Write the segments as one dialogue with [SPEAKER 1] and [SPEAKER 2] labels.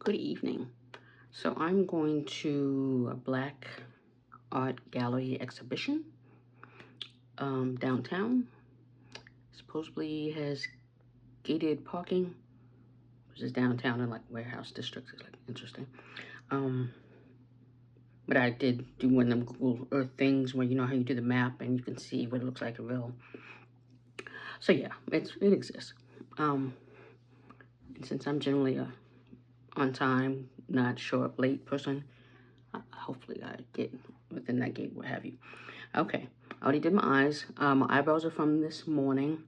[SPEAKER 1] Good evening. So I'm going to a Black Art Gallery exhibition downtown. Supposedly has gated parking, which is downtown in like warehouse districts. It's like interesting. But I did do one of them Google Earth things where you know how you do the map and you can see what it looks like in real. So yeah, it exists. And since I'm generally a on time, not show up late person, hopefully I get within that gate, what have you. Okay, I already did my eyes. My eyebrows are from this morning.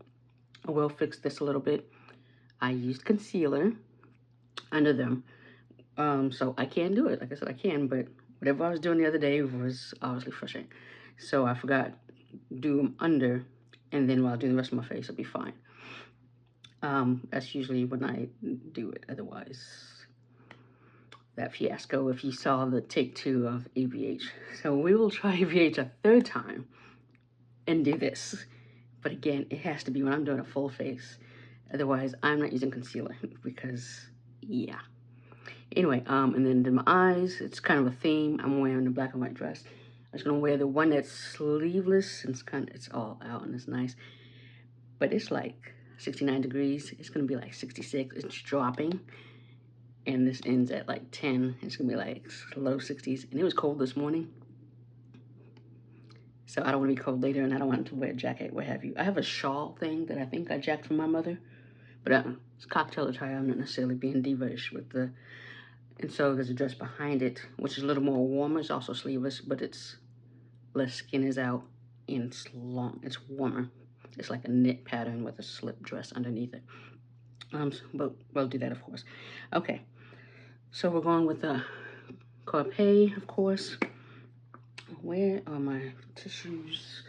[SPEAKER 1] I will fix this a little bit. I used concealer under them. So I can do it. Like I said, I can, but whatever I was doing the other day was obviously frustrating. So I forgot to do them under, and then while I do the rest of my face, it'll be fine. That's usually when I do it. Otherwise, that fiasco if you saw the take 2 of ABH. So we will try ABH a third time and do this. But again, it has to be when I'm doing a full face. Otherwise, I'm not using concealer because, yeah. Anyway, and then my eyes, it's kind of a theme. I'm wearing a black and white dress. I'm just gonna wear the one that's sleeveless and it's all out and it's nice. But it's like 69 degrees. It's gonna be like 66. It's dropping. And this ends at like 10. It's gonna be like low 60s. And it was cold this morning. So I don't want to be cold later, and I don't want to wear a jacket, what have you. I have a shawl thing that I think I jacked from my mother, but it's cocktail attire. I'm not necessarily being diva-ish with the, and so there's a dress behind it, which is a little more warmer. It's also sleeveless, but it's less skin is out, and it's long, it's warmer. It's like a knit pattern with a slip dress underneath it. But we'll do that, of course. Okay, so we're going with the Carpe, of course. Where are my tissues?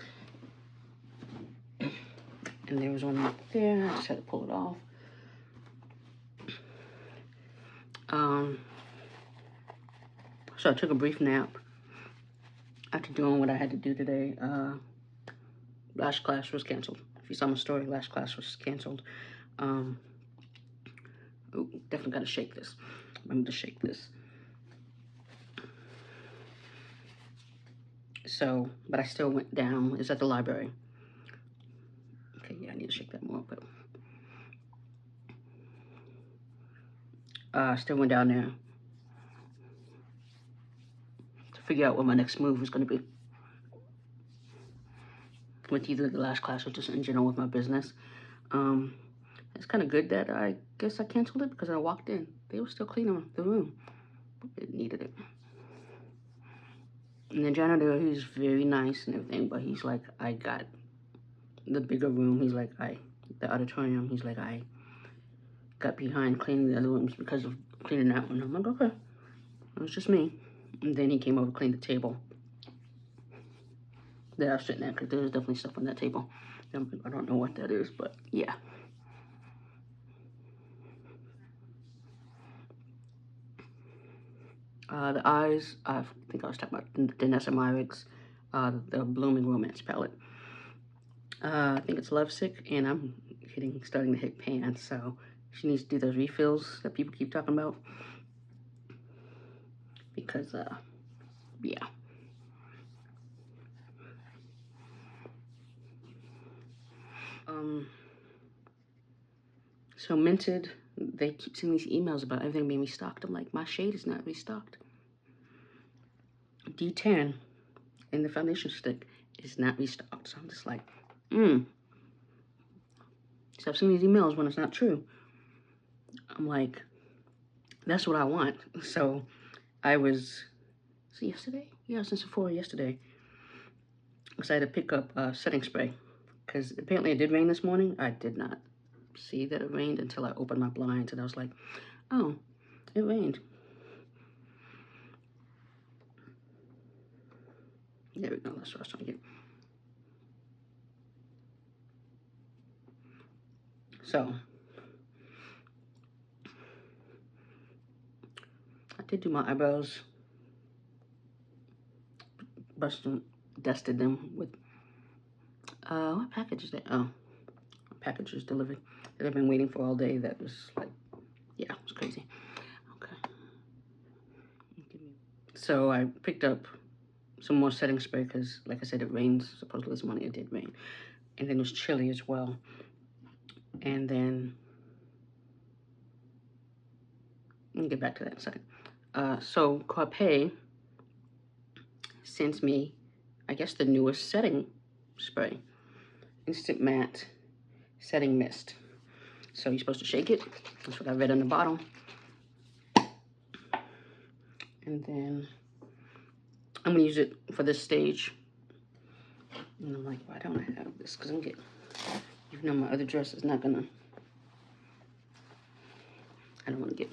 [SPEAKER 1] And there was one right there. I just had to pull it off. So I took a brief nap after doing what I had to do today. Last class was canceled. If you saw my story, last class was canceled. Ooh, definitely got to shake this. Remember to shake this. So, but I still went down. It's at the library. Okay, yeah, I need to shake that more, but I still went down there to figure out what my next move was going to be. With either the last class or just in general with my business. It's kind of good that I guess I canceled it because I walked in. They were still cleaning the room. It needed it. And the janitor, he's very nice and everything, but he's like, I got the bigger room. He's like, the auditorium, he's like, I got behind cleaning the other rooms because of cleaning that one. I'm like, okay, it was just me. And then he came over, cleaned the table that I was sitting at, because there was definitely stuff on that table. I don't know what that is, but yeah. The eyes, I think I was talking about Danessa Myricks, the Blooming Romance palette. I think it's Lovesick, and I'm starting to hit pan, so she needs to do those refills that people keep talking about. Because, yeah. So Minted, they keep sending these emails about everything being restocked. I'm like, my shade is not restocked. D10 in the foundation stick is not restocked. So I'm just like, So I've seen these emails when it's not true. I'm like, that's what I want. So I was, yesterday? Yeah, since before yesterday. Decided to pick up setting spray because apparently it did rain this morning. I did not see that it rained until I opened my blinds and I was like, oh, it rained. There we go, that's what I was trying to get. So, I did do my eyebrows, dusted them with, what package is that? Oh, a package was delivered that I've been waiting for all day. That was like, yeah, it was crazy. Okay, So I picked up some more setting spray because, like I said, it rains. Supposedly this morning it did rain. And then it was chilly as well. And then, let me get back to that in a second. So Carpe sends me, I guess, the newest setting spray. Instant Matte Setting Mist. So you're supposed to shake it. That's what I read on the bottle. And then I'm going to use it for this stage. And I'm like, why don't I have this? Because I'm getting, even though my other dress is not going to, I don't want to get,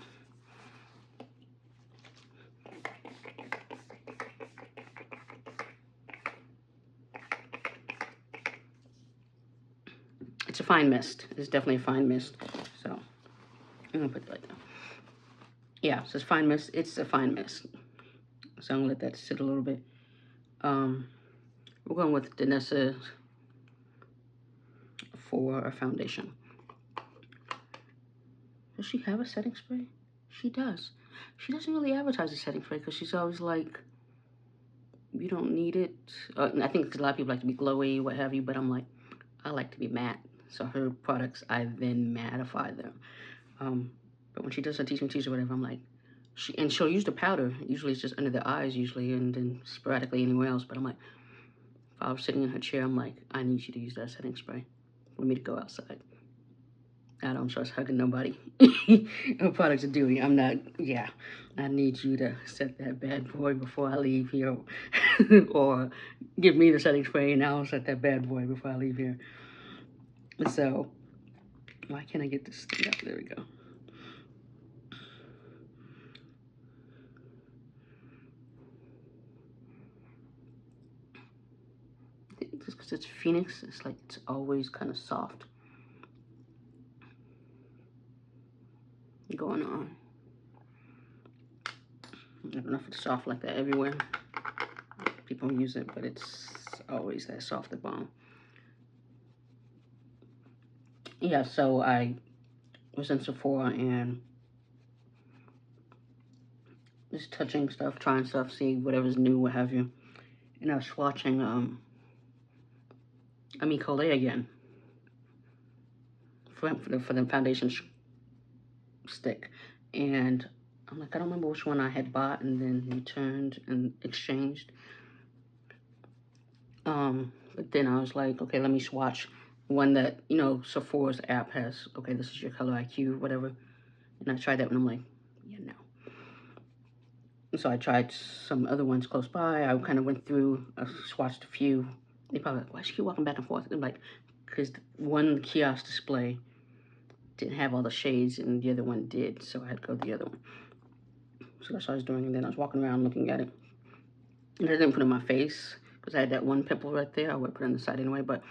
[SPEAKER 1] it's a fine mist. It's definitely a fine mist. So I'm going to put it like that. Yeah, so it's fine mist. It's a fine mist. So I'm going to let that sit a little bit. We're going with Danessa for a foundation. Does she have a setting spray? She does. She doesn't really advertise a setting spray because she's always like, you don't need it. I think because a lot of people like to be glowy, what have you, but I'm like, I like to be matte. So her products, I then mattify them. But when she does her teaching or whatever, I'm like, she'll use the powder. Usually it's just under the eyes usually, and then sporadically anywhere else. But I'm like, if I was sitting in her chair, I'm like, I need you to use that setting spray for me to go outside. I don't trust hugging nobody. Her products are doing. I'm not, yeah. I need you to set that bad boy before I leave here. Or give me the setting spray and I'll set that bad boy before I leave here. So, why can't I get this thing up? There we go. Just because it's Phoenix, it's like it's always kind of soft going on. I don't know if it's soft like that everywhere. People use it, but it's always that soft at Balm. Yeah, so I was in Sephora and just touching stuff, trying stuff, see whatever's new, what have you. And I was swatching Collet again for the foundation stick. And I'm like, I don't remember which one I had bought and then returned and exchanged. But then I was like, okay, let me swatch one that, you know, Sephora's app has. Okay, this is your color IQ, whatever. And I tried that one. I'm like, yeah, no. And so I tried some other ones close by. I kind of went through, I swatched a few. They probably like, why does she keep walking back and forth? I'm like, because one kiosk display didn't have all the shades and the other one did. So I had to go to the other one. So that's what I was doing. And then I was walking around looking at it. And I didn't put it in my face because I had that one pimple right there. I would have put it on the side anyway, but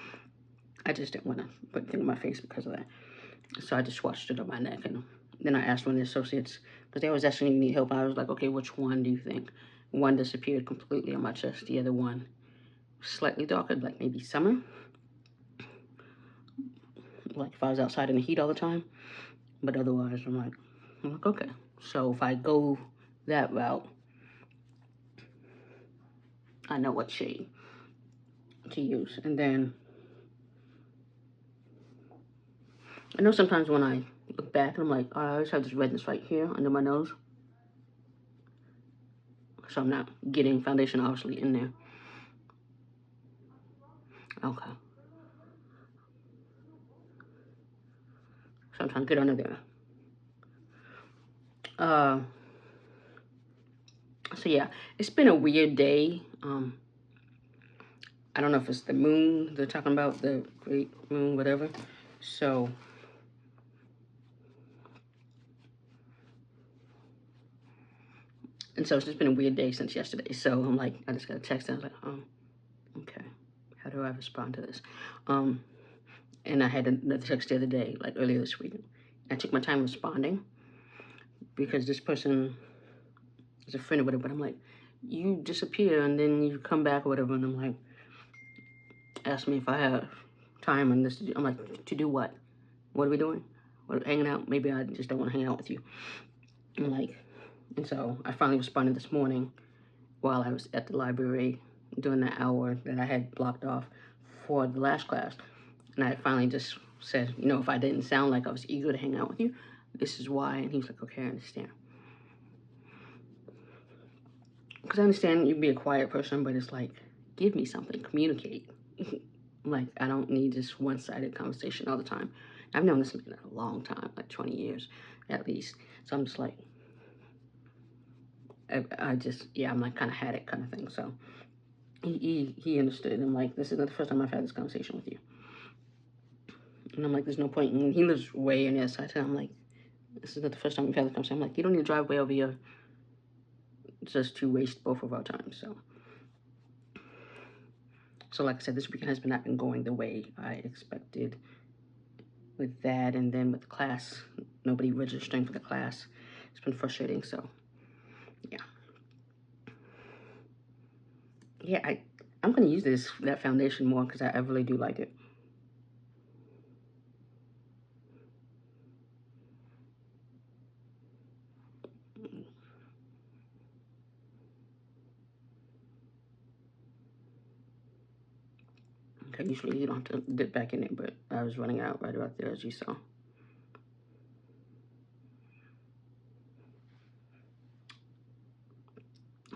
[SPEAKER 1] I just didn't want to put it in my face because of that. So I just swatched it on my neck. And then I asked one of the associates, because they always asking me help. I was like, okay, which one do you think? One disappeared completely on my chest. The other one slightly darker, like maybe summer. Like if I was outside in the heat all the time. But otherwise, I'm like, okay. So if I go that route, I know what shade to use. And then I know sometimes when I look back, I'm like, oh, I always have this redness right here under my nose. So I'm not getting foundation obviously in there. Okay. So I'm trying to get under there. So yeah, it's been a weird day. I don't know if it's the moon they're talking about, the great moon, whatever. So it's just been a weird day since yesterday. So I'm like, I just got a text and I was like, okay, how do I respond to this? And I had another text the other day, like earlier this week. I took my time responding because this person is a friend or whatever, but I'm like, you disappear and then you come back or whatever, and I'm like, ask me if I have time and this. I'm like, to do what? What are we doing? What, hanging out? Maybe I just don't want to hang out with you. I'm like, and so I finally responded this morning, while I was at the library during the hour that I had blocked off for the last class. And I finally just said, you know, if I didn't sound like I was eager to hang out with you, this is why. And he was like, okay, I understand. Because I understand you'd be a quiet person, but it's like, give me something, communicate. Like, I don't need this one-sided conversation all the time. I've known this man a long time, like 20 years at least. So I'm just like, I just, yeah, I'm like kind of had it kind of thing. So he understood. I'm like, this is not the first time I've had this conversation with you. And I'm like, there's no point. And he lives way on the other side. So I'm like, this is not the first time we've had this conversation. I'm like, you don't need to drive way over here just to waste both of our time. So like I said, this weekend has not been going the way I expected with that. And then with the class, nobody registering for the class. It's been frustrating. So yeah. Yeah, I'm going to use that foundation more because I really do like it. Okay, usually you don't have to dip back in it, but I was running out right about there, as you saw.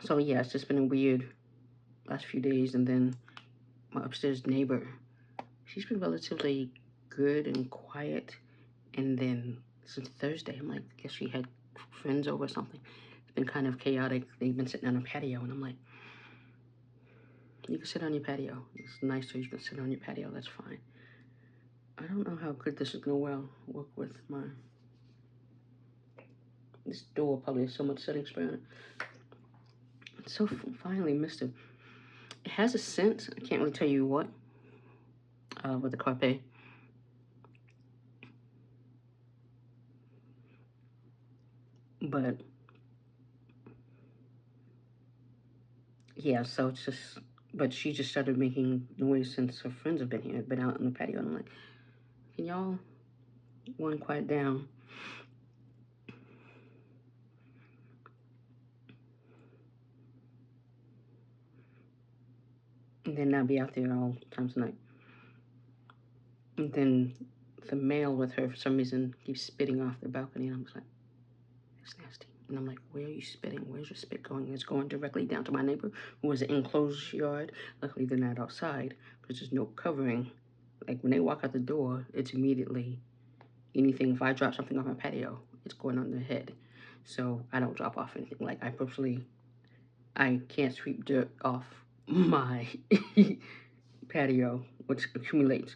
[SPEAKER 1] So yeah, it's just been a weird last few days. And then my upstairs neighbor, she's been relatively good and quiet. And then since Thursday, I'm like, I guess she had friends over or something. It's been kind of chaotic. They've been sitting on a patio, and I'm like, you can sit on your patio. It's nice so you can sit on your patio. That's fine. I don't know how good this is going to work with this door. Probably has so much setting spray on it. It's so finely misted. It has a scent. I can't really tell you what. With the Carpe. But yeah, so it's just, but she just started making noise since her friends have been here, been out on the patio. And I'm like, can y'all one quiet down? And then not be out there all times of night. And then the male with her, for some reason, keeps spitting off the balcony. And I'm just like, that's nasty. And I'm like, where are you spitting? Where's your spit going? It's going directly down to my neighbor, who has an enclosed yard. Luckily, they're not outside because there's no covering. Like, when they walk out the door, it's immediately anything. If I drop something off my patio, it's going on their head. So I don't drop off anything. Like, I can't sweep dirt off my patio, which accumulates.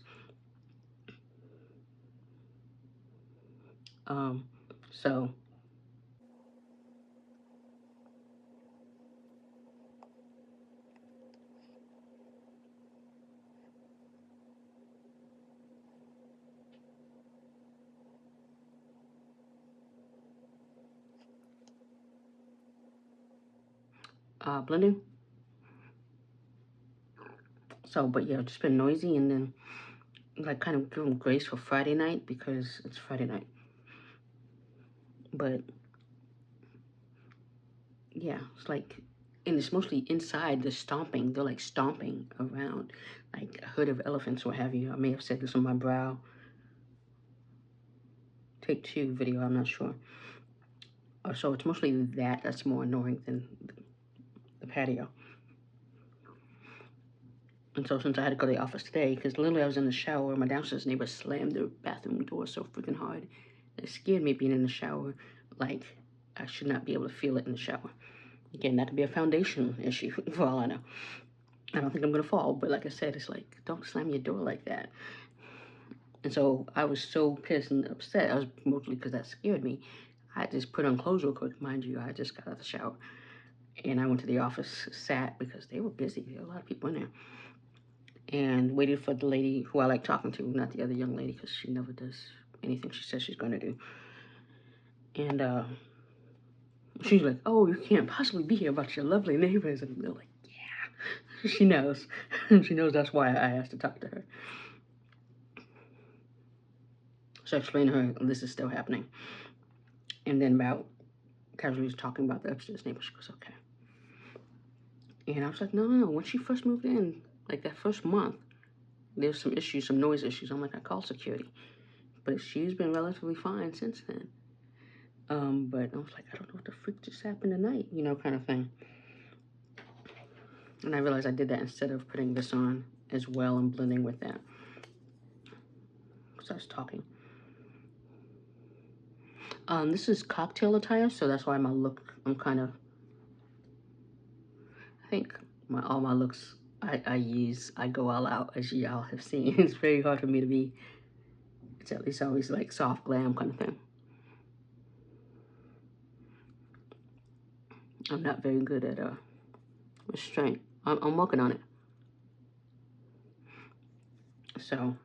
[SPEAKER 1] So blending. So, but yeah, just been noisy, and then like kind of give them grace for Friday night because it's Friday night. But yeah, it's like, and it's mostly inside. The stomping, they're like stomping around like a herd of elephants, what have you. I may have said this on my brow take 2 video, I'm not sure. So it's mostly that's more annoying than the patio. And so since I had to go to the office today, because literally I was in the shower, my downstairs neighbor slammed their bathroom door so freaking hard. It scared me being in the shower. Like, I should not be able to feel it in the shower. Again, that could be a foundation issue for all I know. I don't think I'm going to fall, but like I said, it's like, don't slam your door like that. And so I was so pissed and upset. I was mostly because that scared me. I just put on clothes real quick. Mind you, I just got out of the shower. And I went to the office, sat, because they were busy. There were a lot of people in there. And waited for the lady who I like talking to, not the other young lady, because she never does anything she says she's going to do. And she's like, oh, you can't possibly be here about your lovely neighbors. And they're like, yeah, she knows. She knows that's why I asked to talk to her. So I explained to her, this is still happening. And then about casually talking about the upstairs neighbor, she goes, okay. And I was like, no. When she first moved in, like that first month, there's some issues, some noise issues. I'm like, I called security. But she's been relatively fine since then. But I was like, I don't know what the freak just happened tonight, you know, kind of thing. And I realized I did that instead of putting this on as well and blending with that. Because I was talking. This is cocktail attire, so that's why my look, I'm kind of, I think all my looks I go all out, as y'all have seen. It's very hard for me to be, it's at least always like soft glam kind of thing. I'm not very good at restraint. I'm working on it. So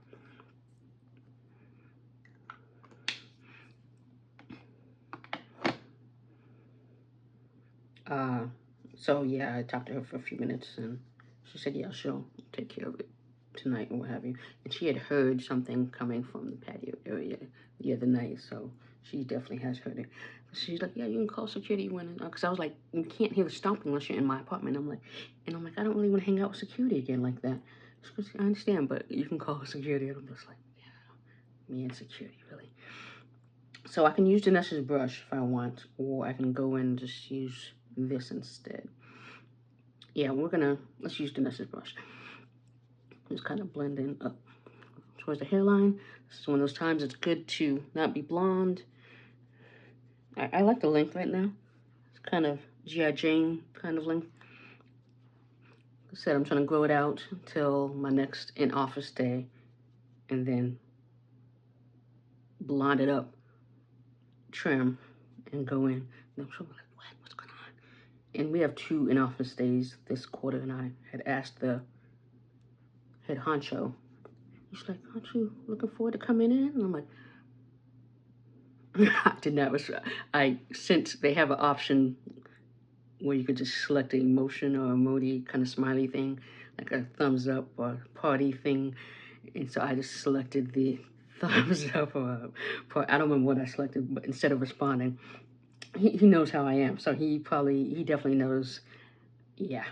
[SPEAKER 1] so yeah, I talked to her for a few minutes, and she said, yeah, she'll take care of it tonight or what have you. And she had heard something coming from the patio area the other night, so she definitely has heard it. She's like, yeah, you can call security when, because I was like, you can't hear the stomping unless you're in my apartment. I'm like, I don't really want to hang out with security again like that. She goes, I understand, but you can call security. And I'm just like, yeah, me and security, really. So I can use Danessa's brush if I want, or I can go in and just use this instead. Yeah, let's use Danessa's brush. Just kind of blend in up towards the hairline. This is one of those times it's good to not be blonde. I like the length right now. It's kind of G.I. Jane kind of length. Like I said, I'm trying to grow it out until my next in-office day, and then blonde it up, trim, and go in. And I'm sure like, what's going on? And we have 2 in-office days this quarter, and I had asked the head honcho. He's like, aren't you looking forward to coming in? And I'm like, I did not. Since they have an option where you could just select an emotion or emoji kind of smiley thing, like a thumbs up or party thing. And so I just selected the thumbs up or I don't remember what I selected, but instead of responding, he knows how I am. So he definitely knows, yeah.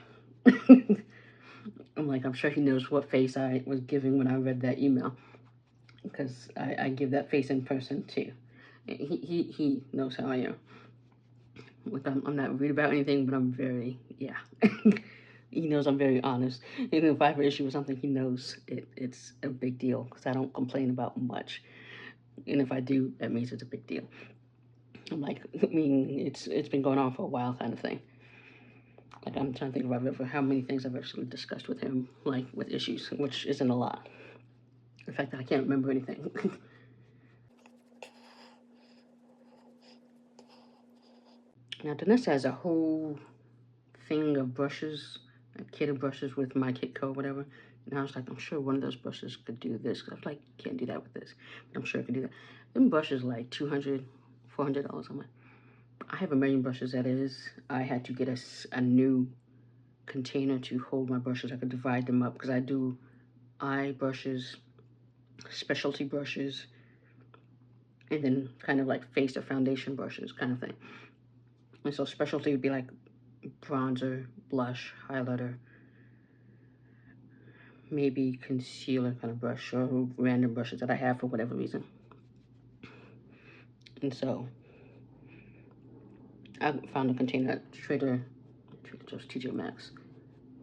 [SPEAKER 1] I'm sure he knows what face I was giving when I read that email, because I give that face in person too. He knows how I am. Like I'm not rude about anything, but I'm very, yeah. He knows I'm very honest. Even if I have an issue with something, he knows it's a big deal, because I don't complain about much. And if I do, that means it's a big deal. I'm like, it's been going on for a while kind of thing. Like, I'm trying to think about how many things I've actually discussed with him, like with issues, which isn't a lot. In fact, I can't remember anything. Now, Danessa has a whole thing of brushes, a kit of brushes with my Kitco or whatever. And I was like, I'm sure one of those brushes could do this. I was like, can't do that with this. But I'm sure I could do that. Them brushes like $200, $400. I'm like, I have a million brushes, that is. I had to get a new container to hold my brushes. I could divide them up, because I do eye brushes, specialty brushes, and then kind of like face or foundation brushes kind of thing. And so specialty would be like bronzer, blush, highlighter, maybe concealer kind of brush, or random brushes that I have for whatever reason. And so I found a container at Trader Joe's, TJ Maxx,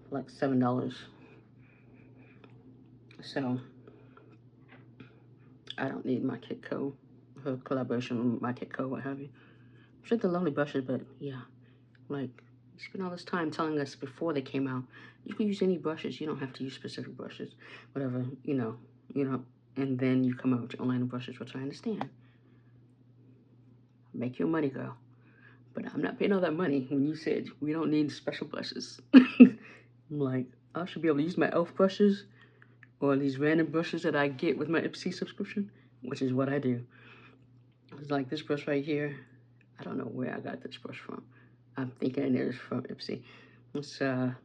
[SPEAKER 1] like $7. So I don't need my Kitco, her collaboration with my Kitco, what have you. I'm sure they're lovely brushes, but yeah, like, you spend all this time telling us before they came out, you can use any brushes, you don't have to use specific brushes, whatever, you know, and then you come out with your own line of brushes, which I understand. Make your money, girl. But I'm not paying all that money when you said we don't need special brushes. I'm like, I should be able to use my e.l.f. brushes, or these random brushes that I get with my Ipsy subscription, which is what I do. It's like this brush right here. I don't know where I got this brush from. I'm thinking it is from Ipsy. It's, I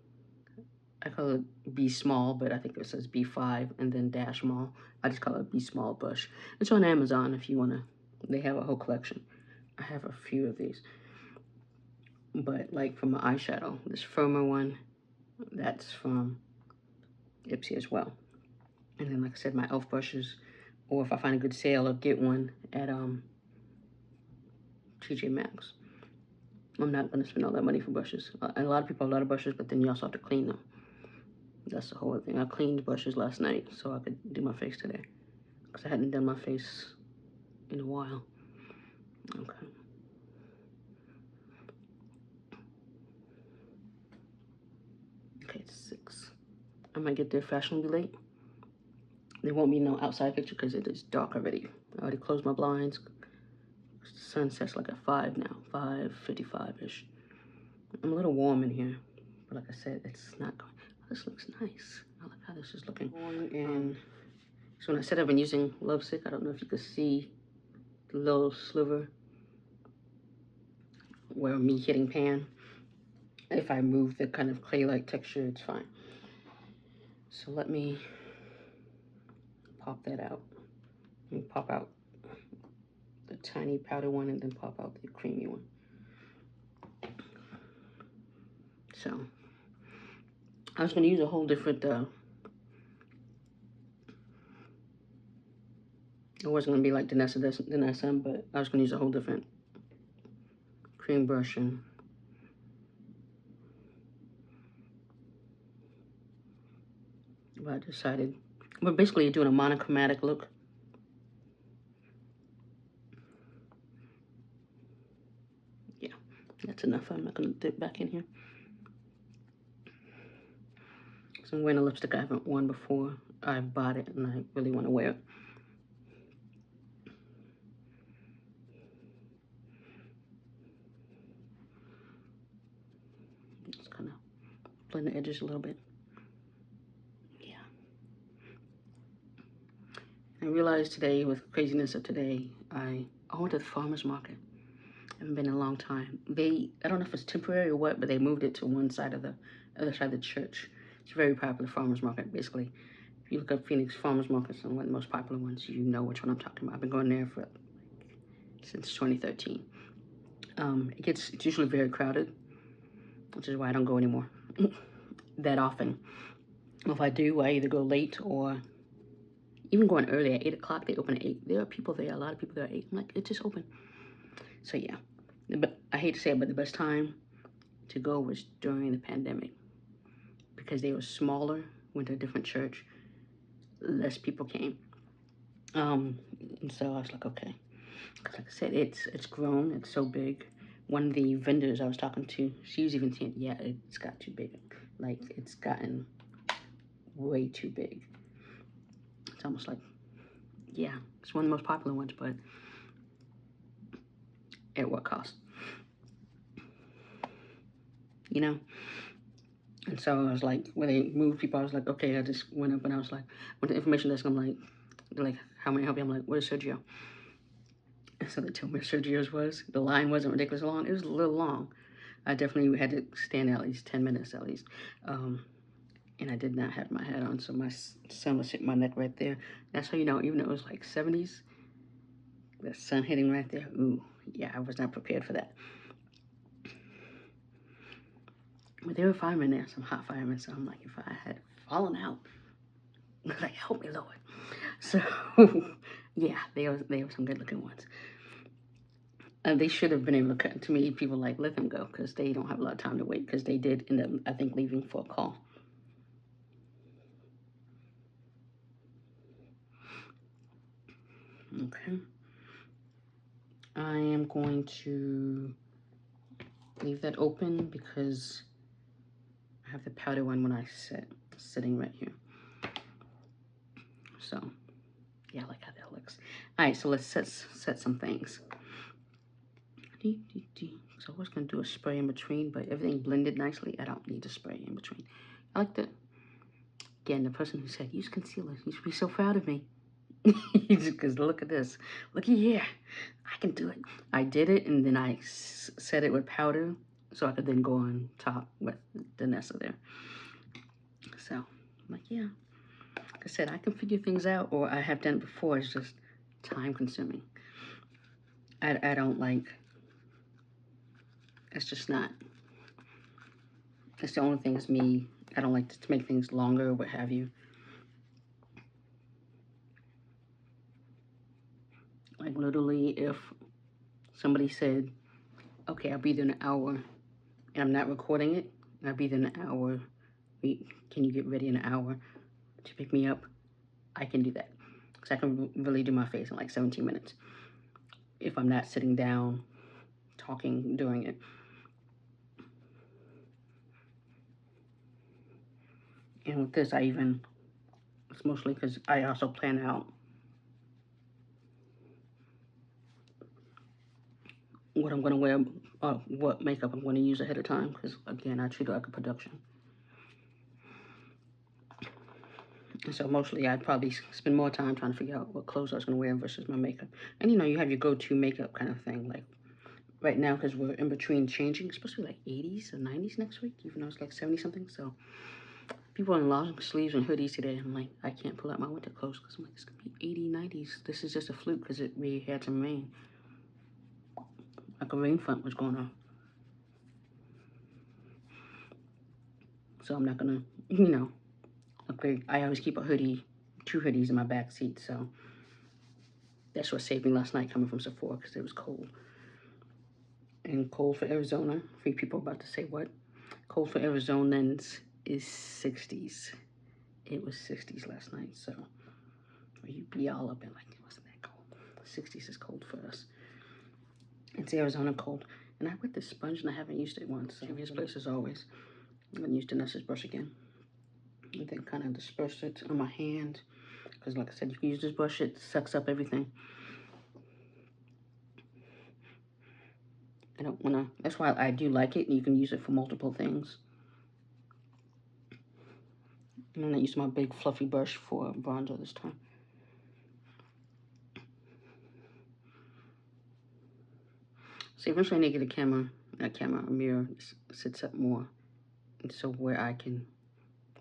[SPEAKER 1] call it B small, but I think it says B5 and then dash small. I just call it B small brush. It's on Amazon if you want to. They have a whole collection. I have a few of these. But like for my eyeshadow, this firmer one That's from Ipsy as well. And then, like I said, my e.l.f. brushes, or if I find a good sale, I'll get one at TJ Maxx. I'm not going to spend all that money for brushes. A lot of people have a lot of brushes, but then you also have to clean them. That's the whole thing. I cleaned brushes last night so I could do my face today, because I hadn't done my face in a while. Okay. Okay, it's 6. I might get there fashionably late. There won't be no outside picture because it is dark already. I already closed my blinds. The sun sets like at 5 now, 5:55-ish. I'm a little warm in here, but like I said, it's not going. This looks nice. I like how this is looking. And so when I said I've been using Lovesick, I don't know if you could see the little sliver where me hitting pan. If I move the kind of clay-like texture, it's fine. So let me pop that out. Let me pop out the tiny powder one and then pop out the creamy one. So I was going to use a whole different, it wasn't going to be like Danessa, but I was going to use a whole different cream brush, and but I decided, we're basically doing a monochromatic look. Yeah, that's enough. I'm not going to dip back in here. So I'm wearing a lipstick I haven't worn before. I bought it and I really want to wear it. Just kind of blend the edges a little bit. Yeah. I realized today, with craziness of today, I went to the farmer's market. I haven't been in a long time. I don't know if it's temporary or what, but they moved it to one side of the other side of the church. It's a very popular farmer's market, basically. If you look up Phoenix farmers markets, and one of the most popular ones, you know which one I'm talking about. I've been going there since 2013. It's usually very crowded, which is why I don't go anymore that often. If I do, I either go late or even going early at 8 o'clock. They open at 8. There are people there, a lot of people there at 8. I'm like, it's just open. So yeah, but I hate to say it, but the best time to go was during the pandemic, because they were smaller, went to a different church, less people came. And so I was like, okay. Like I said, it's grown, it's so big. One of the vendors I was talking to, she was even saying, yeah, it's got too big. Like, it's gotten way too big. It's almost like, yeah, it's one of the most popular ones, but at what cost? You know? And so I was like, when they moved people, I was like, okay, I just went up and I was like, went to information desk, I'm like, they're like, how may I help you? I'm like, where's Sergio? And so they told me where Sergio's was. The line wasn't ridiculous long. It was a little long. I definitely had to stand at least 10 minutes at least. And I did not have my hat on, so my sun was hitting my neck right there. That's how you know, even though it was like 70s, the sun hitting right there, ooh, yeah, I was not prepared for that. But there were firemen there, some hot firemen, so I'm like, if I had fallen out, like, help me, Lord. So, yeah, they were some good-looking ones. They should have been able to cut to me. People like, let them go, because they don't have a lot of time to wait, because they did end up, I think, leaving for a call. Okay. I am going to leave that open because I have the powder one when I sitting right here. So, yeah, I like how that looks. All right, so let's set some things. So I was going to do a spray in between, but everything blended nicely. I don't need to spray in between. I like that. Again, the person who said, use concealer. You should be so proud of me. Because look at this. Looky here. I can do it. I did it, and then I set it with powder, so I could then go on top with Danessa there. So, I'm like, yeah. Like I said, I can figure things out, or I have done it before. It's just time consuming. I don't like, it's just not. It's the only thing is me I don't like to make things longer or what have you. Like literally, if somebody said, okay, I'll be there in an hour, and I'm not recording it, and I'll be there in an hour, can you get ready in an hour to pick me up? I can do that. Because I can really do my face in like 17 minutes. If I'm not sitting down, talking, doing it. And with this, it's mostly because I also plan out what I'm going to wear, what makeup I'm going to use ahead of time. Because, again, I treat it like a production. And so mostly I'd probably spend more time trying to figure out what clothes I was going to wear versus my makeup. And, you know, you have your go-to makeup kind of thing. Like, right now, because we're in between changing, it's supposed to be like 80s or 90s next week, even though it's like 70-something. So people are in long sleeves and hoodies today. I'm like, I can't pull out my winter clothes because I'm like, it's going to be 80s, 90s. This is just a fluke because we had some rain. Like a rain front was going on. So I'm not going to, you know, okay, I always keep a hoodie, 2 hoodies in my back seat. So that's what saved me last night coming from Sephora because it was cold. And cold for Arizona. I think people are about to say, what? Cold for Arizonans is 60s. It was 60s last night, so you'd be all up in like, it wasn't that cold. 60s is cold for us. It's Arizona cold. And I wet this sponge and I haven't used it once. So Juvia's place as always. I'm gonna use Danessa's brush again. And then kind of disperse it on my hand. Because like I said, you can use this brush, it sucks up everything. I don't wanna, that's why I do like it. You can use it for multiple things. And then I use my big fluffy brush for bronzer this time. So eventually I need to get a mirror sits up more. And so where I can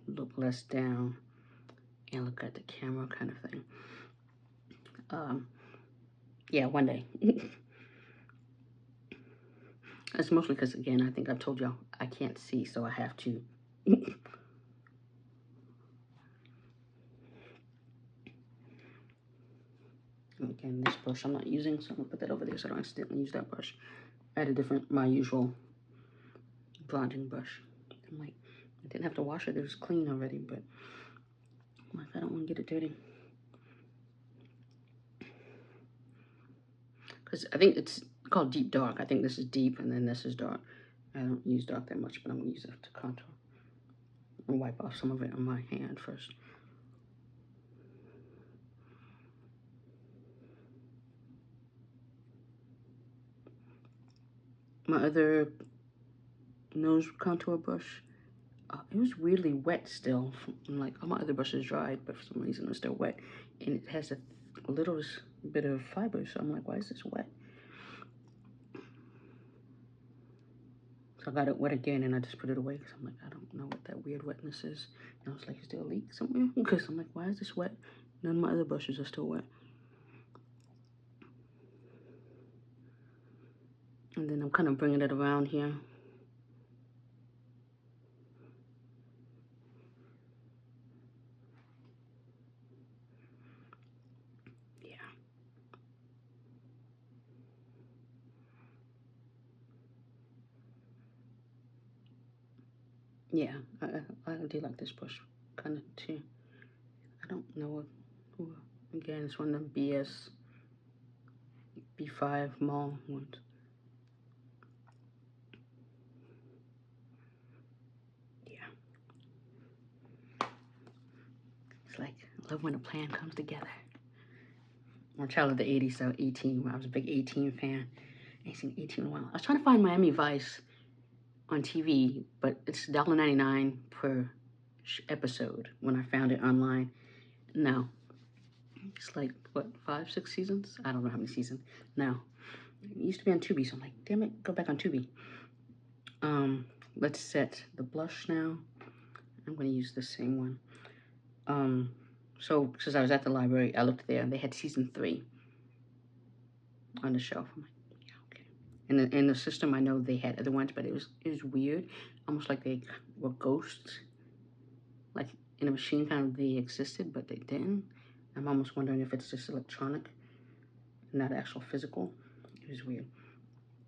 [SPEAKER 1] look less down and look at the camera kind of thing. Yeah, one day. It's mostly because, again, I think I've told y'all I can't see, so I have to. Again, this brush I'm not using, so I'm gonna put that over there so I don't accidentally use that brush. I had my usual blonding brush. I'm like, I didn't have to wash it, it was clean already, but I'm like, I don't want to get it dirty. Because I think it's called deep dark. I think this is deep and then this is dark. I don't use dark that much, but I'm gonna use it to contour. And wipe off some of it on my hand first. My other nose contour brush, it was weirdly wet still. Like all my other brushes dried, but for some reason it's still wet. And it has a little bit of fiber, so I'm like, why is this wet? So I got it wet again and I just put it away because I'm like, I don't know what that weird wetness is. And I was like, is there a leak somewhere? Because I'm like, why is this wet? None of my other brushes are still wet. And then I'm kind of bringing it around here. Yeah, I do like this brush kind of too. I don't know what, again, it's one of them BS B5 mall ones. Yeah. It's like, I love when a plan comes together. I'm a child of the 80s, so 18. I was a big 18 fan. I ain't seen 18 in a while. I was trying to find Miami Vice on TV, but it's $1.99 per episode when I found it online. No. It's like, what, 5, 6 seasons? I don't know how many seasons. No. It used to be on Tubi, so I'm like, damn it, go back on Tubi. Let's set the blush now. I'm going to use the same one. So, since I was at the library, I looked there, and they had season 3 on the shelf. I'm like, yeah, okay. In the system, I know they had other ones, but it was weird. Almost like they were ghosts. like in a machine kind of they existed, but they didn't. I'm almost wondering if it's just electronic, not actual physical. It was weird.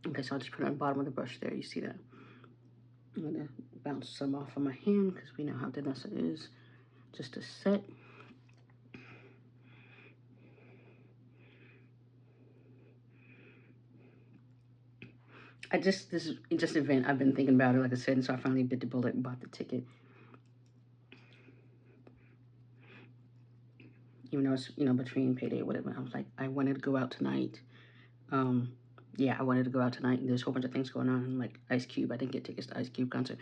[SPEAKER 1] Okay, so I'll just put it on the bottom of the brush there. You see that? I'm gonna bounce some off of my hand because we know how Danessa is. Just a set. This is just an event. I've been thinking about it, like I said, and so I finally bit the bullet and bought the ticket. Even though it's, between payday or whatever, I was like, I wanted to go out tonight. Yeah, I wanted to go out tonight, and there's a whole bunch of things going on, like Ice Cube. I didn't get tickets to Ice Cube concert.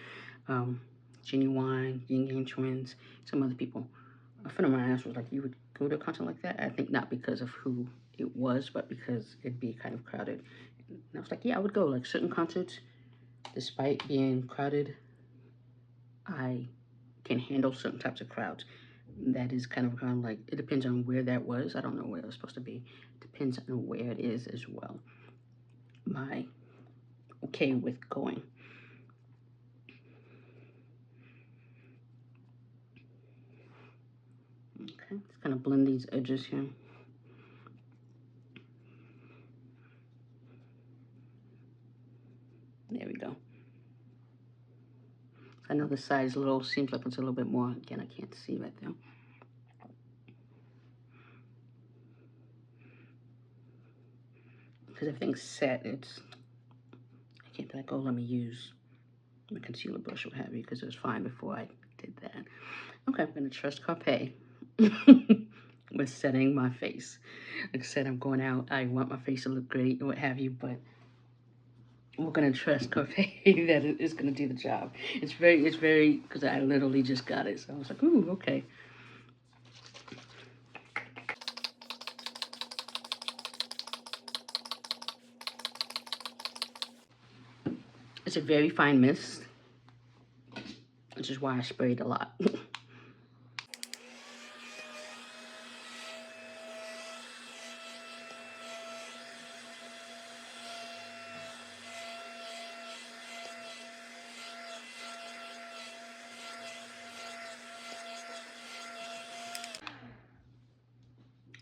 [SPEAKER 1] Genuine, Yin Yang Twins, some other people. A friend of mine asked, was like, you would go to a concert like that? I think not because of who it was, but because it'd be kind of crowded. And I was like, yeah, I would go. Like certain concerts, despite being crowded, I can handle certain types of crowds. That is kind of like, it depends on where that was. I don't know where it was supposed to be. Depends on where it is as well. My okay with going. Okay, just kind of blend these edges here. There we go. I know the size little seems like it's a little bit more. Again, I can't see right there. Because everything's set, I can't be like, oh, let me use my concealer brush or what have you, because it was fine before I did that. Okay, I'm gonna trust Carpe with setting my face. Like I said, I'm going out, I want my face to look great or what have you, but we're gonna trust Carpe that it is gonna do the job. It's very, because I literally just got it, so I was like, ooh, okay. It's a very fine mist, which is why I sprayed a lot.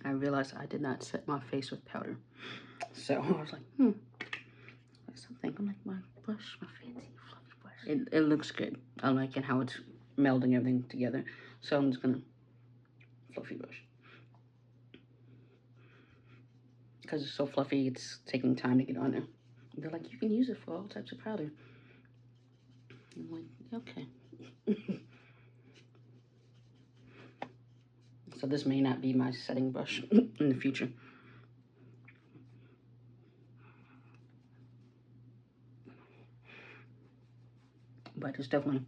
[SPEAKER 1] I realized I did not set my face with powder. So I was like, something. I'm like, my brush, my fancy fluffy brush. It looks good. I like it how it's melding everything together. So I'm just gonna fluffy brush. Because it's so fluffy, it's taking time to get on there. They're like, you can use it for all types of powder. I'm like, okay. So this may not be my setting brush in the future. But it's definitely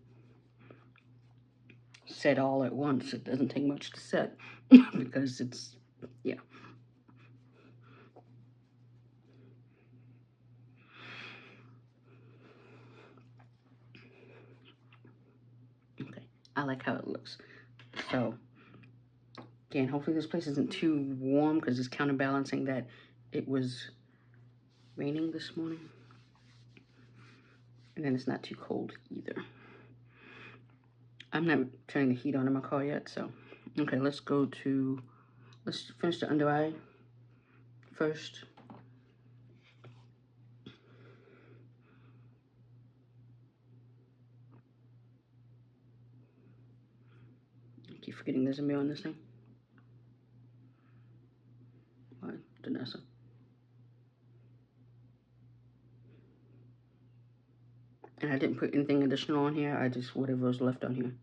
[SPEAKER 1] set all at once. It doesn't take much to set because it's, yeah. Okay, I like how it looks. So, again, hopefully this place isn't too warm because it's counterbalancing that it was raining this morning. And then it's not too cold either. I'm not turning the heat on in my car yet, so. Okay, let's finish the under eye first. I keep forgetting there's a mirror on this thing. All right, Danessa. And I didn't put anything additional on here. I just, whatever was left on here.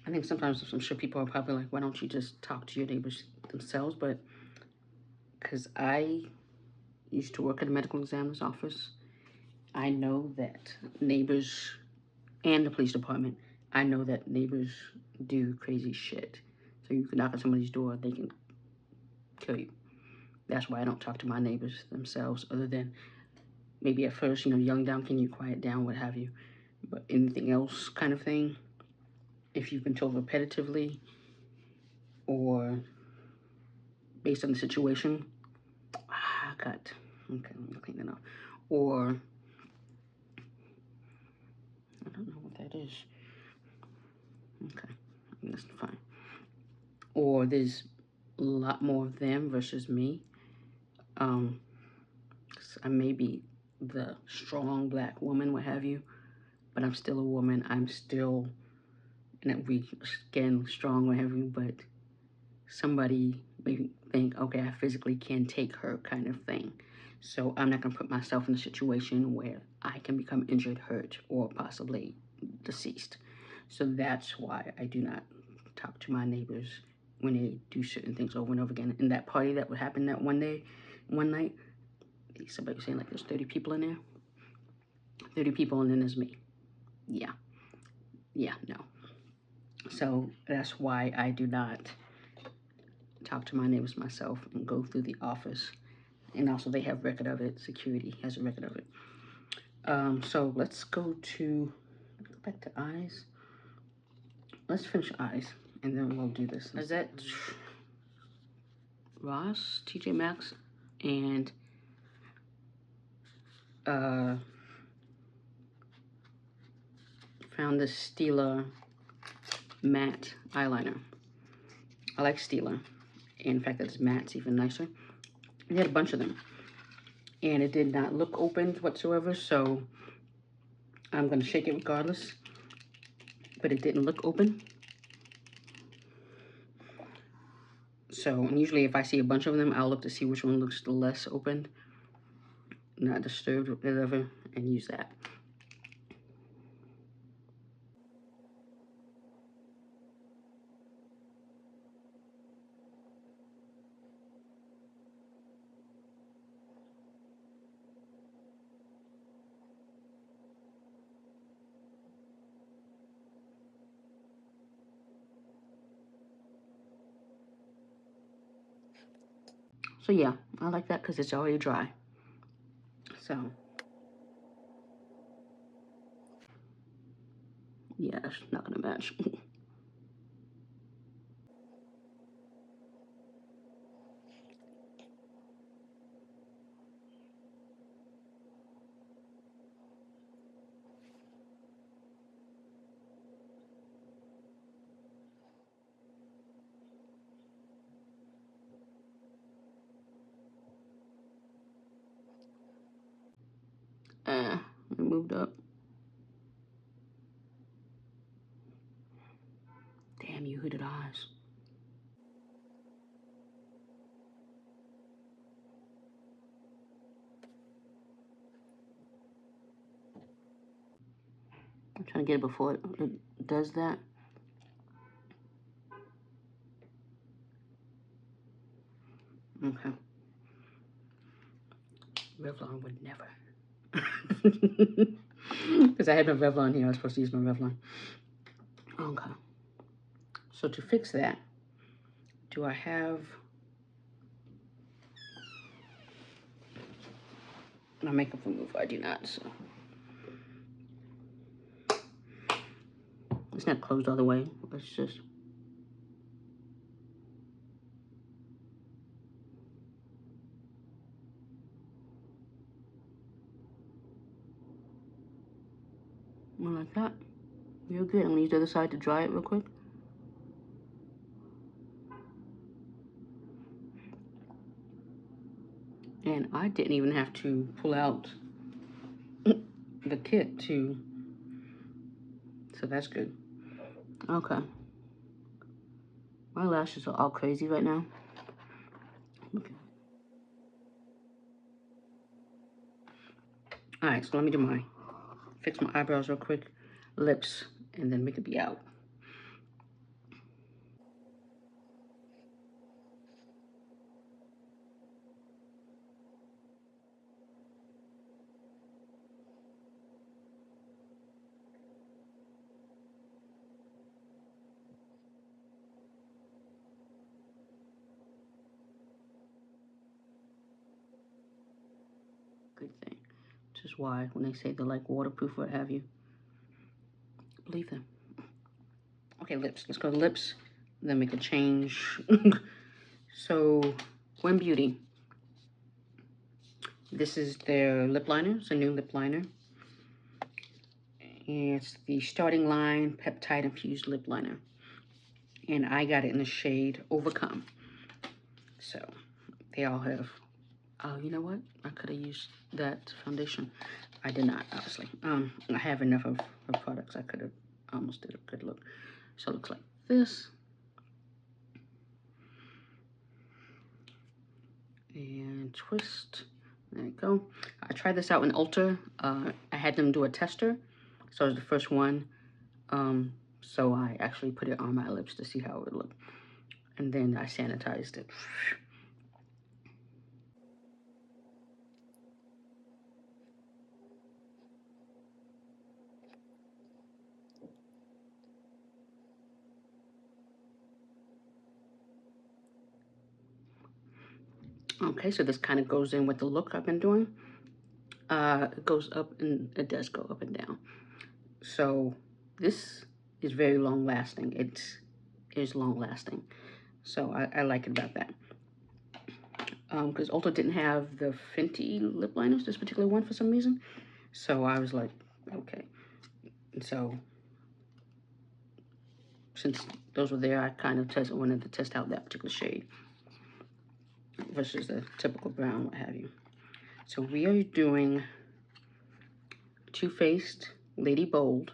[SPEAKER 1] I think sometimes I'm sure people are probably like, why don't you just talk to your neighbors themselves? But because I used to work at a medical examiner's office, I know that neighbors and the police department, I know that neighbors do crazy shit. So you can knock on somebody's door, they can kill you. That's why I don't talk to my neighbors themselves, other than maybe at first, young down, can you quiet down, what have you. But anything else kind of thing, if you've been told repetitively or based on the situation, Okay, let me clean that off. Or, I don't know what that is. Okay, that's fine. Or there's a lot more of them versus me. I may be the strong black woman, what have you, but I'm still a woman. I'm still weak skin, strong, what have you, but somebody may think, okay, I physically can take her kind of thing. So I'm not going to put myself in a situation where I can become injured, hurt, or possibly deceased. So that's why I do not talk to my neighbors when they do certain things over and over again. In that party that would happen that one night, somebody was saying like there's 30 people in there. 30 people and then there's me. Yeah, no. So that's why I do not talk to my neighbors myself and go through the office. And also they have record of it. Security has a record of it. So let's go back to eyes. Let's finish eyes and then we'll do this. Is that Ross, TJ Maxx, and found this Stila matte eyeliner. I like Stila. And the fact that it's matte's even nicer. They had a bunch of them. And it did not look opened whatsoever, so I'm going to shake it regardless. But it didn't look open. So, and usually if I see a bunch of them, I'll look to see which one looks less opened, not disturbed, whatever, and use that. So yeah, I like that because it's already dry. So, yeah, it's not going to match. It moved up. Damn, you hooded eyes. I'm trying to get it before it does that. Okay. Revlon would never. Because I had my Revlon here. I was supposed to use my Revlon. Okay. So to fix that, do I have my makeup remover? I do not, so. It's not closed all the way. It's just. Like that. Real good. I'm gonna use the other side to dry it real quick. And I didn't even have to pull out the kit so that's good. Okay. My lashes are all crazy right now. Okay. All right, so let me fix my eyebrows real quick, lips, and then we could be out. Good thing. Which is why when they say they're like waterproof or what have you, believe them. Okay, lips. Let's go to lips. Then make a change. So, Gwen Beauty. This is their lip liner. It's a new lip liner. And it's the Starting Line Peptide Infused Lip Liner. And I got it in the shade Overcome. So they all have, you know what? I could have used that foundation. I did not, obviously. I have enough of products. I could have almost did a good look. So it looks like this. And twist. There you go. I tried this out in Ulta. I had them do a tester. So it was the first one. So I actually put it on my lips to see how it would look. And then I sanitized it. Okay, so this kind of goes in with the look I've been doing. It goes up and it does go up and down. So this is very long lasting. It is long lasting. So I like it about that. Because Ulta didn't have the Fenty lip liners, this particular one, for some reason. So I was like, okay. And so since those were there, I kind of wanted to test out that particular shade versus the typical brown, what have you. So we are doing Too Faced Lady Bold,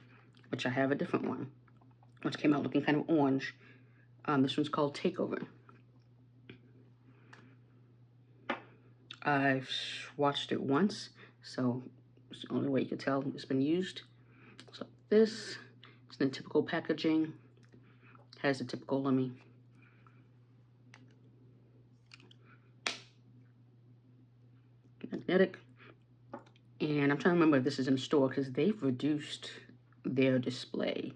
[SPEAKER 1] which I have a different one, which came out looking kind of orange. This one's called Takeover. I've swatched it once, so it's the only way you can tell it's been used. So this is the typical packaging. Has the typical, magnetic. And I'm trying to remember if this is in the store because they've reduced their display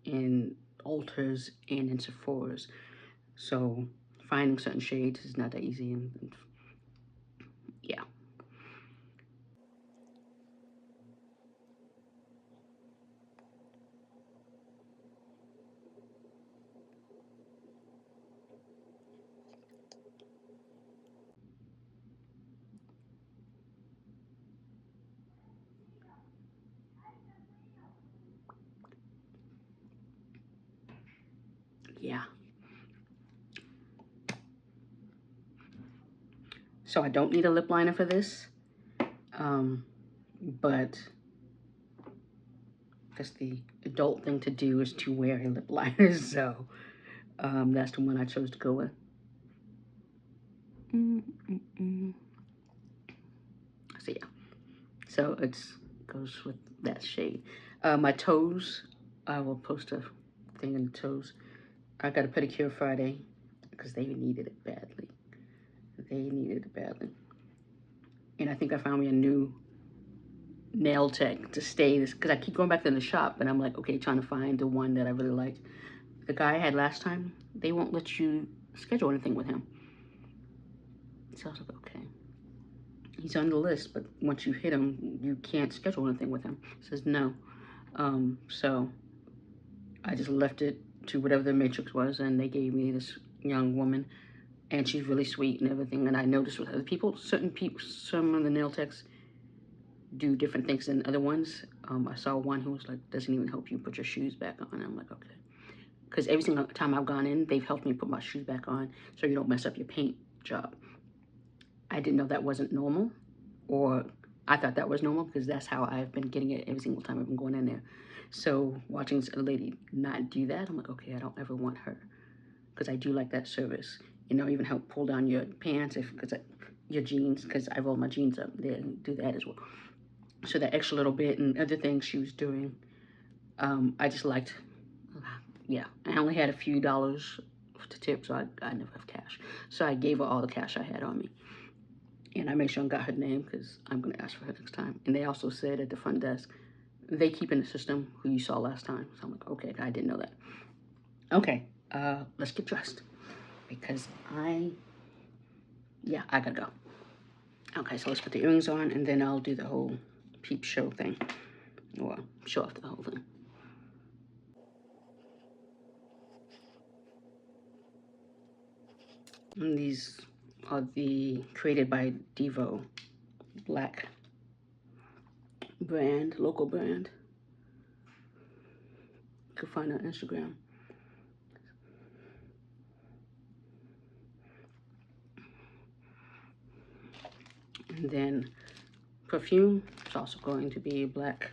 [SPEAKER 1] in Ulta's and in Sephora's. So finding certain shades is not that easy, and yeah. Yeah. So I don't need a lip liner for this, but that's the adult thing to do, is to wear a lip liner. So that's the one I chose to go with. So yeah, so it goes with that shade. My toes, I will post a thing in the toes. I got a pedicure Friday because they needed it badly. They needed it badly. And I think I found me a new nail tech to stay this, because I keep going back to the shop and I'm like, okay, trying to find the one that I really like. The guy I had last time, they won't let you schedule anything with him. So I was like, okay. He's on the list, but once you hit him, you can't schedule anything with him. He says no. So I just left it to whatever the matrix was, and they gave me this young woman, and she's really sweet and everything. And I noticed with other people, certain people, some of the nail techs do different things than other ones. I saw one who was like, doesn't even help you put your shoes back on. I'm like, okay. Because every single time I've gone in, they've helped me put my shoes back on so you don't mess up your paint job. I didn't know that wasn't normal, or I thought that was normal because that's how I've been getting it every single time I've been going in there. So watching a lady not do that, I'm like, okay, I don't ever want her, because I do like that service. You know, even help pull down your pants, your jeans, because I roll my jeans up. They do that as well. So that extra little bit and other things she was doing, I just liked. Yeah, I only had a few dollars to tip, so I never have cash. So I gave her all the cash I had on me. And I made sure I got her name because I'm going to ask for her next time. And they also said at the front desk, they keep in the system who you saw last time. So I'm like, okay, I didn't know that. Okay, let's get dressed because I gotta go. Okay, so let's put the earrings on and then I'll do the whole peep show thing, or show off the whole thing. And these are the created by Devo black brand, local brand. You can find it on Instagram. And then perfume, it's also going to be a black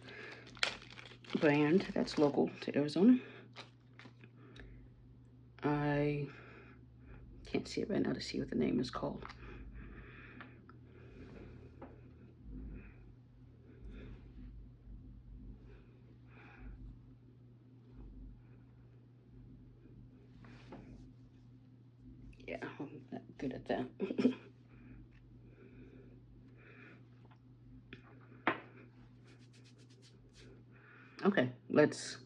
[SPEAKER 1] brand that's local to Arizona. I can't see it right now to see what the name is called. Yeah, I'm not good at that. Okay, let's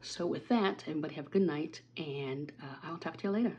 [SPEAKER 1] So with that, everybody have a good night, and I'll talk to you later.